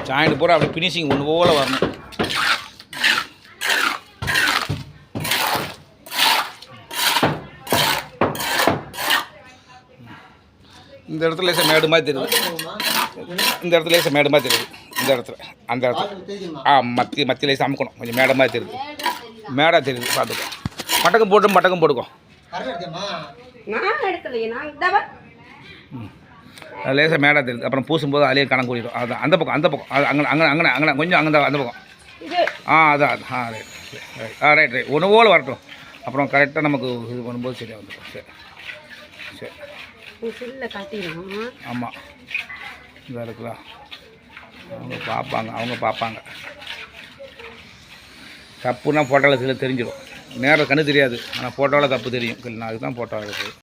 Joint பூரா அப்படி finishing ஒன்று போல் வரணும். இந்த இடத்துல லேசாக மேடு மாதிரி தெரியுது. இந்த இடத்துல லேசாக மேடு மாதிரி தெரியுது. இந்த இடத்துல அந்த இடத்துல மத்தி லேசாக அமுக்கணும். கொஞ்சம் மேடை மாதிரி தெரியுது. மேடாக தெரியுது. பார்த்துக்கோ. மட்டக்கம் போட்டுக்கோ. லேசாக மேடாக தெரியுது. அப்புறம் பூசும்போது அதிலே கணக்கு கூடிடும். அதுதான் அந்த பக்கம் அது அங்கே கொஞ்சம் அங்கே அந்த பக்கம் அதான் ரைட் ஒன்று போல் வரட்டும். அப்புறம் கரெக்டாக நமக்கு இது பண்ணும்போது சரியாக வந்துடும். சரி ஆமாம் இதாக இருக்கலாம். அவங்க பார்ப்பாங்க. தப்புன்னா ஃபோட்டோவில் சில தெரிஞ்சிடும். நேரம் கண்ணு தெரியாது, ஆனால் ஃபோட்டோவில் தப்பு தெரியும். நான் அதுதான் ஃபோட்டோ இருக்குது.